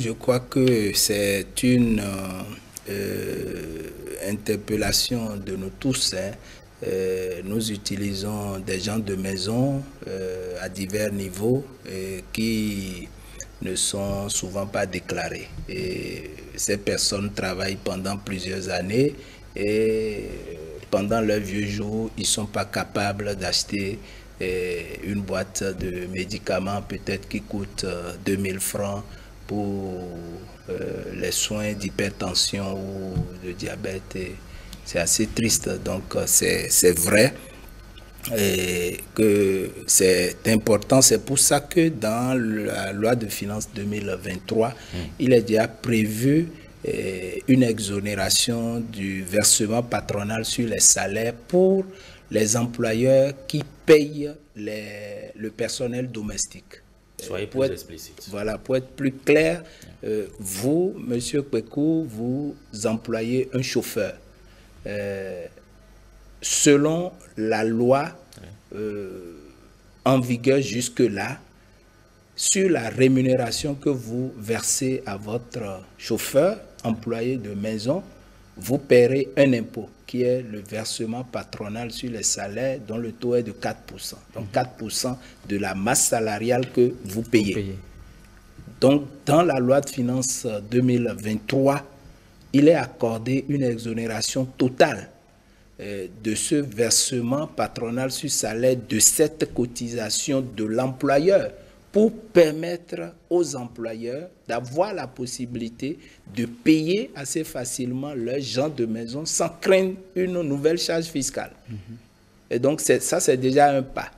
je crois que c'est une interpellation de nous tous. Nous utilisons des gens de maison à divers niveaux qui ne sont souvent pas déclarés. Et ces personnes travaillent pendant plusieurs années et pendant leur vieux jour, ils ne sont pas capables d'acheter une boîte de médicaments peut-être qui coûte 2000 francs pour les soins d'hypertension ou de diabète. C'est assez triste, donc c'est vrai et que c'est important. C'est pour ça que dans la loi de finances 2023, il est déjà prévu une exonération du versement patronal sur les salaires pour les employeurs qui payent le personnel domestique. Soyez plus explicite. Voilà, pour être plus clair, vous, Monsieur Kweku, vous employez un chauffeur. Selon la loi en vigueur jusque-là, sur la rémunération que vous versez à votre chauffeur, employé de maison, vous paierez un impôt qui est le versement patronal sur les salaires dont le taux est de 4%. Donc 4% de la masse salariale que vous payez. Donc dans la loi de finances 2023, il est accordé une exonération totale de ce versement patronal sur salaire de cette cotisation de l'employeur pour permettre aux employeurs d'avoir la possibilité de payer assez facilement leurs gens de maison sans craindre une nouvelle charge fiscale. Et donc ça, c'est déjà un pas.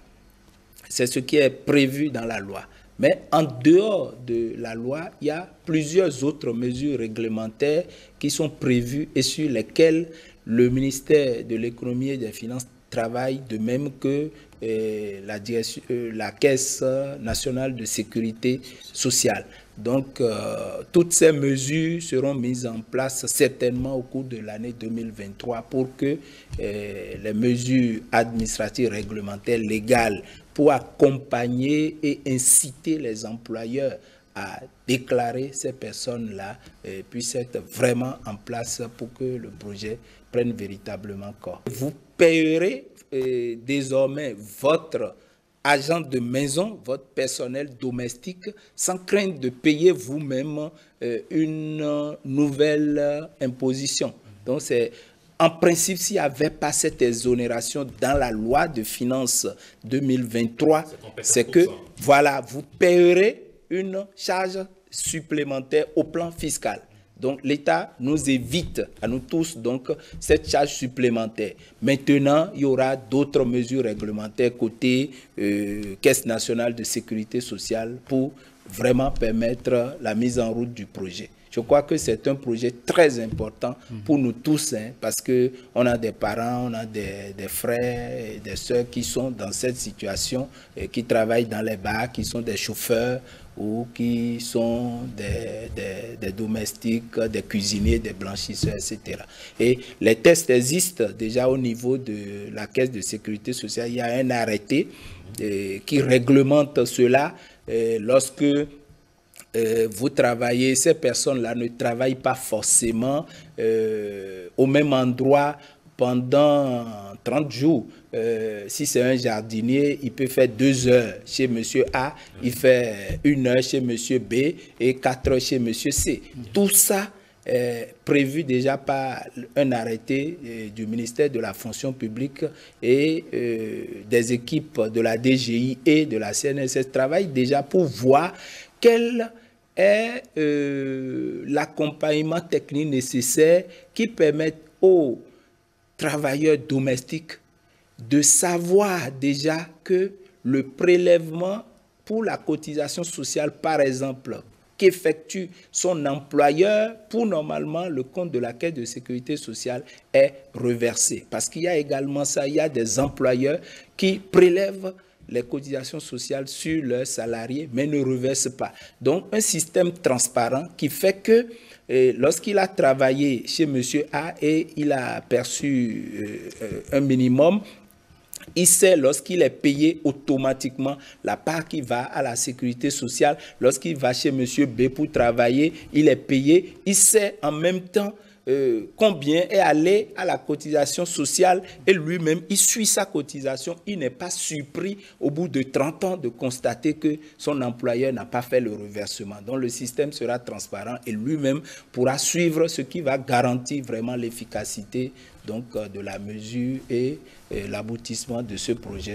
C'est ce qui est prévu dans la loi. Mais en dehors de la loi, il y a plusieurs autres mesures réglementaires qui sont prévues et sur lesquelles le ministère de l'économie et des finances travaille, de même que la Caisse nationale de sécurité sociale. Donc, toutes ces mesures seront mises en place certainement au cours de l'année 2023 pour que les mesures administratives, réglementaires, légales, pour accompagner et inciter les employeurs à déclarer ces personnes-là puissent être vraiment en place pour que le projet prenne véritablement corps. Vous payerez désormais votre agent de maison, votre personnel domestique, sans crainte de payer vous-même une nouvelle imposition. Donc c'est en principe, s'il n'y avait pas cette exonération dans la loi de finances 2023, c'est que voilà, vous payerez une charge supplémentaire au plan fiscal. Donc l'État nous évite à nous tous donc cette charge supplémentaire. Maintenant, il y aura d'autres mesures réglementaires côté Caisse nationale de sécurité sociale pour vraiment permettre la mise en route du projet. Je crois que c'est un projet très important pour nous tous, parce qu'on a des parents, on a des frères et des sœurs qui sont dans cette situation, qui travaillent dans les bars, qui sont des chauffeurs ou qui sont des domestiques, des cuisiniers, des blanchisseurs, etc. Et les tests existent déjà au niveau de la Caisse de sécurité sociale. Il y a un arrêté qui réglemente cela lorsque vous travaillez, ces personnes-là ne travaillent pas forcément au même endroit pendant 30 jours. Si c'est un jardinier, il peut faire 2 heures chez monsieur A, il fait 1 heure chez monsieur B et 4 heures chez monsieur C. Tout ça est prévu déjà par un arrêté du ministère de la fonction publique, et des équipes de la DGI et de la CNSS travaillent déjà pour voir quel est l'accompagnement technique nécessaire qui permette aux travailleurs domestiques de savoir déjà que le prélèvement pour la cotisation sociale, par exemple, qu'effectue son employeur pour normalement le compte de la Caisse de sécurité sociale est reversé. Parce qu'il y a également ça, il y a des employeurs qui prélèvent les cotisations sociales sur leurs salariés, mais ne reversent pas. Donc, un système transparent qui fait que lorsqu'il a travaillé chez M. A et il a perçu un minimum, Il sait lorsqu'il est payé automatiquement la part qui va à la sécurité sociale. Lorsqu'il va chez M. B pour travailler, il est payé. Il sait en même temps combien est allé à la cotisation sociale et lui-même, il suit sa cotisation. Il n'est pas surpris au bout de 30 ans de constater que son employeur n'a pas fait le reversement. Donc le système sera transparent et lui-même pourra suivre, ce qui va garantir vraiment l'efficacité de la mesure et l'aboutissement de ce projet.